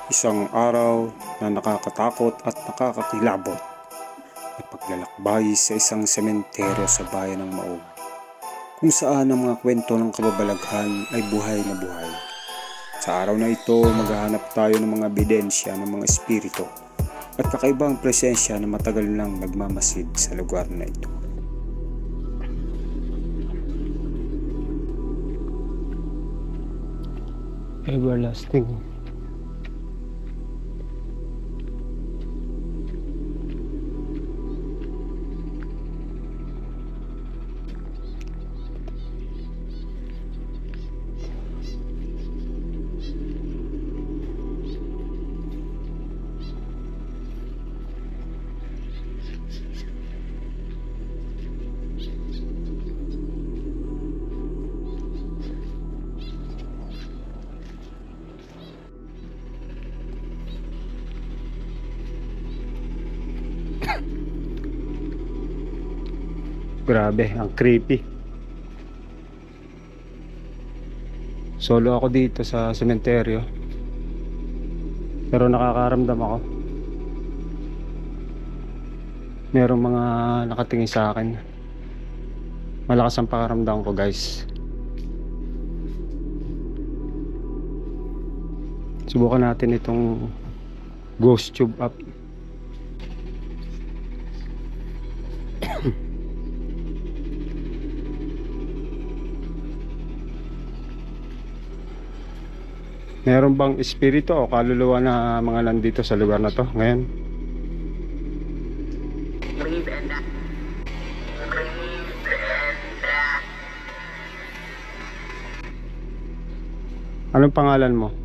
Isang araw na nakakatakot at nakakakilabot na paglalakbay sa isang sementeryo sa bayan ng Maob, kung saan ang mga kwento ng kababalaghan ay buhay na buhay. Sa araw na ito, maghahanap tayo ng mga ebidensya ng mga espiritu at kakaibang presensya na matagal nang nagmamasid sa lugar na ito. Everlasting. Grabe, ang creepy. Solo ako dito sa sementeryo, pero nakakaramdam ako. Merong mga nakatingin sa akin. Malakas ang pakaramdam ko, guys. Subukan natin itong ghost tube app. Meron bang espiritu o kaluluwa na mga nandito sa lugar na to ngayon? Anong pangalan mo?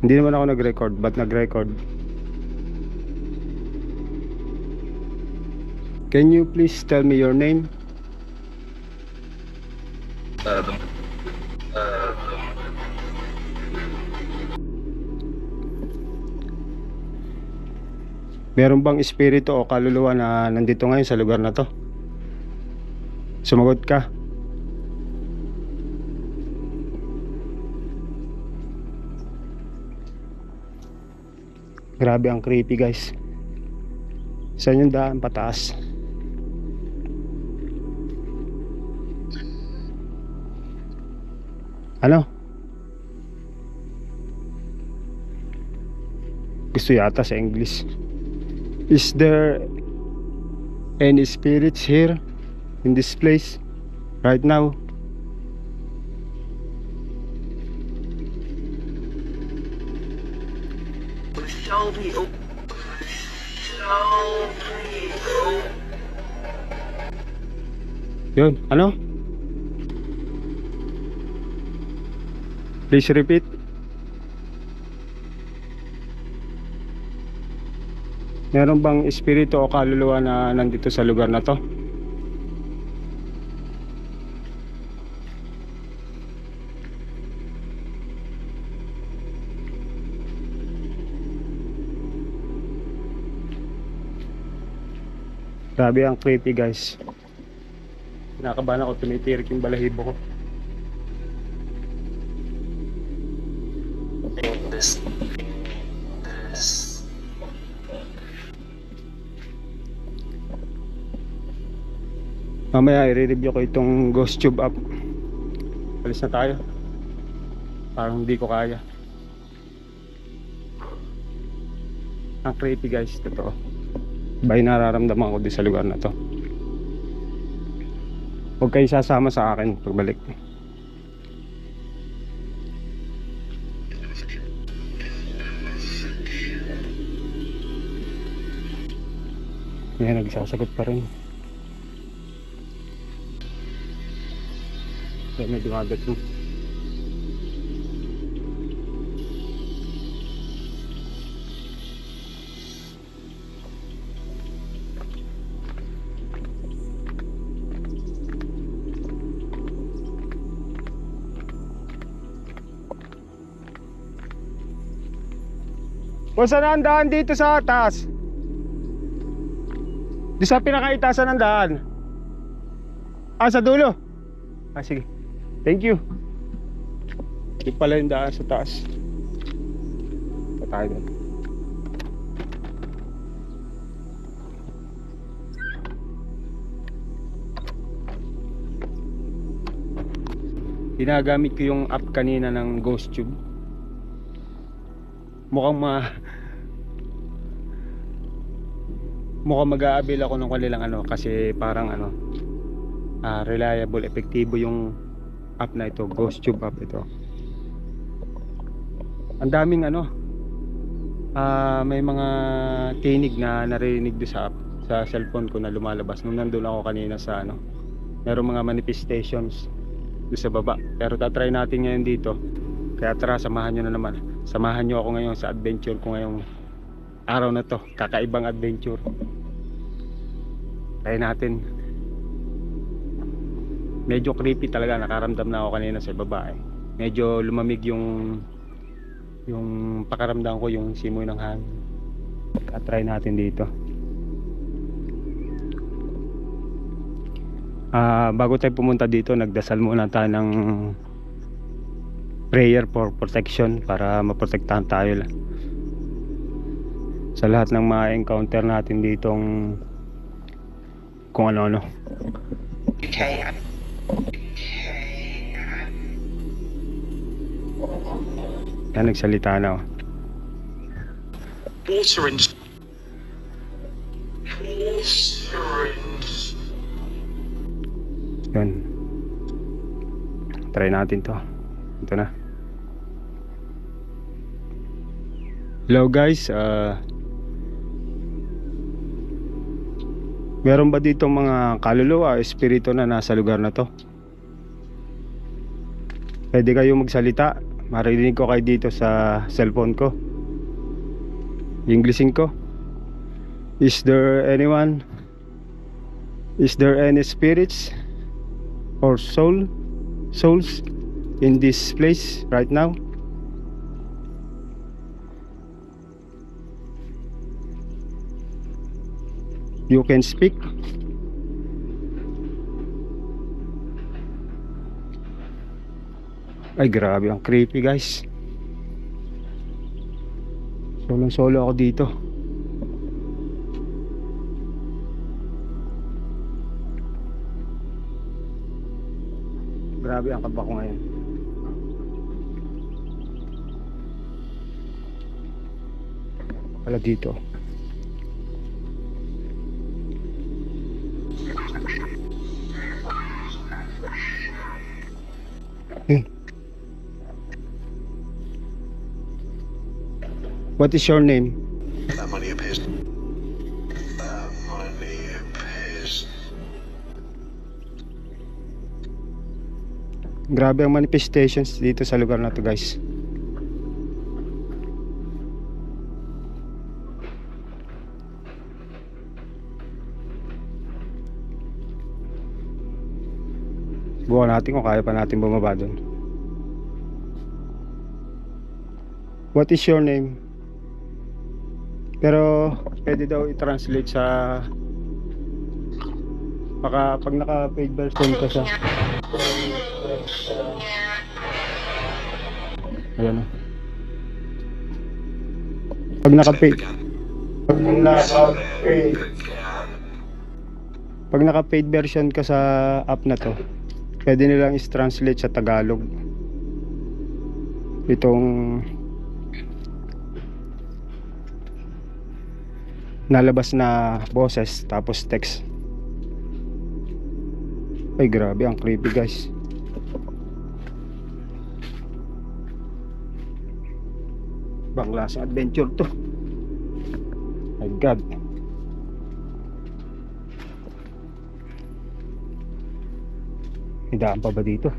Hindi naman ako nag-record. Ba't nag-record? Can you please tell me your name? Meron bang espiritu o kaluluwa na nandito ngayon sa lugar na to? Sumagot ka. Grabe, ang creepy, guys. Saan yung daan pataas? Ano? Gusto yata sa English. Is there any spirits here in this place right now? Yun, ano? Please repeat. Meron bang espiritu o kaluluwa na nandito sa lugar na to? Grabe, ang creepy, guys. Kinakabahan ako, tumitirik yung balahibo ko. Mamaya i-review ko itong ghost tube app. Alis na tayo. Parang hindi ko kaya. Ang creepy, guys, totoo. Bay, nararamdaman ko din sa lugar na to. Huwag kayo sasama sa akin pagbalik. Ngayon nagsasagot pa rin. Kaya may dumagat mo. Kung saan ang daan dito sa taas? Di sa pinakaitasan ng daan. Sa dulo. Sige. Thank you. Di pala yung daan sa taas. Tayo doon. Ginagamit ko yung app kanina ng GhostTube. Mukhang mag-aabil ako ng kanilang kasi parang reliable, epektibo yung app na ito, GhostTube app ito. Ang daming may mga tinig na narinig do sa app, sa cellphone ko na lumalabas nung nandun ako kanina sa merong mga manifestations do sa baba. Pero tatry natin ngayon dito. Kaya tara, samahan nyo na naman. Samahan nyo ako ngayon sa adventure ko ngayong araw na to. Kakaibang adventure. Try natin. Medyo creepy talaga. Nakaramdam na ako kanina sa baba Medyo lumamig yung pakaramdam ko, yung simoy ng hangin. Try natin dito. Bago tayo pumunta dito, nagdasal muna tayo ng prayer for protection para maprotektahan tayo sa lahat ng mga encounter natin ditong kung ano-ano. Yan, nagsalita na Water and yun. Try natin to. Ito na. Hello guys, meron ba dito mga kaluluwa, espiritu na nasa lugar na to? Pwede kayo magsalita. Marinig ko kayo dito sa cellphone ko. Englishin ko. Is there anyone? Is there any spirits or souls in this place right now? You can speak. Ay grabe, ang creepy guys. Solo ako dito. Grabe ang kaba ko ngayon. Wala dito. What is your name? that money appears. That money appears. Grabe ang manifestations dito sa lugar na to guys. Subukan natin kung kaya pa natin bumaba doon. What is your name? Pero pwede daw i-translate sa pag naka-paid version ka sa ayan o. Pag naka-paid version ka sa app na to, pwede nilang i-translate sa Tagalog itong nalabas na boses tapos text. Ay grabe, ang creepy guys. Bangla sa adventure to. My God. Hidaan pa ba dito?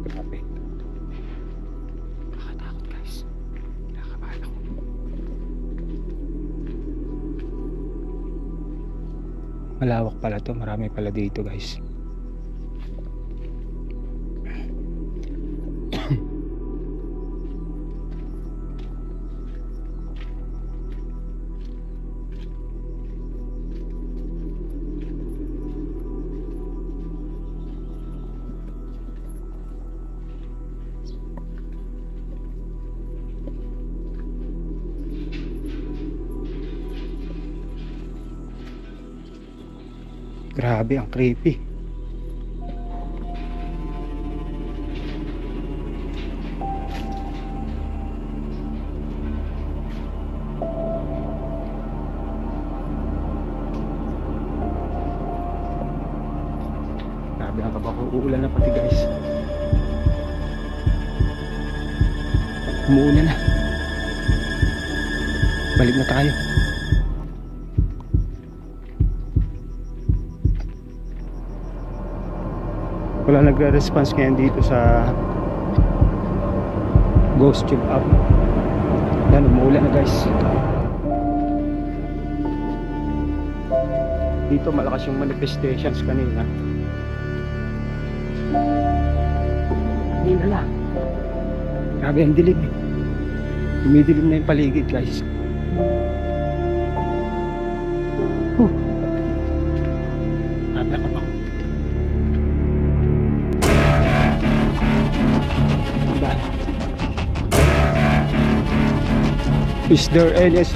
Grabe. Nakatakot guys. Nakakabahan ako. Malawak pala to. Marami pala dito guys. Grabe, ang creepy. Grabe ang kabako. Uulan na pati guys. Umuulan na. Balik na tayo. Wala nagre-response ngayon dito sa Ghost Tube app. Yan, umuulan na guys. Dito malakas yung manifestations kanina. Kanina lang. Grabe ang dilim. Dumidilim na yung paligid guys. Grabe ako ba? Is there any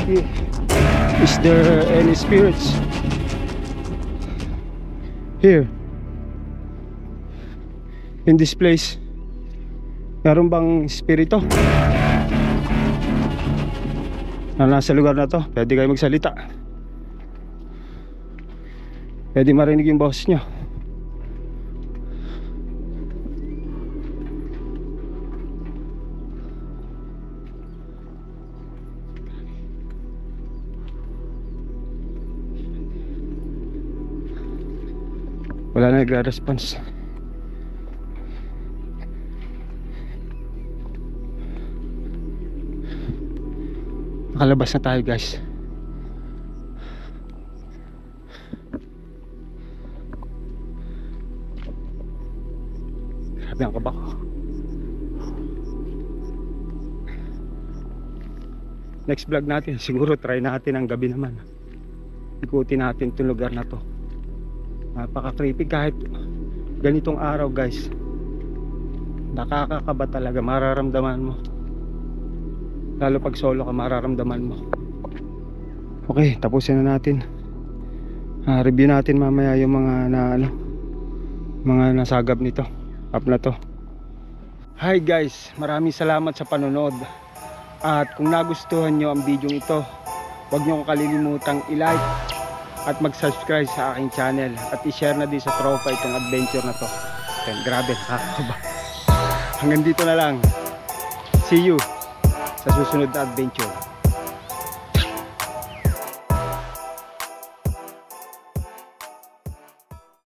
spirits here in this place? Meron bang spirito na nasa lugar na to? Pwede kayo magsalita. Pwede marinig yung boses nyo. Wala na nagre-response. Nakalabas na tayo guys. Grabe ang kabako. Next vlog natin, siguro try natin ang gabi naman. Ikutin natin itong lugar na to. Napaka-creepy kahit ganitong araw guys. Nakakakaba talaga, mararamdaman mo. Lalo pag solo ka, mararamdaman mo. Okay, tapusin na natin. Review natin mamaya yung mga nasagap nito, app na to. Hi guys, maraming salamat sa panonood. At kung nagustuhan nyo ang video ito, huwag nyo kalilimutang i-like at mag-subscribe sa aking channel at i-share na din sa tropa itong adventure na to. Then, grabe, nakakaba. Hanggang dito na lang. See you sa susunod na adventure.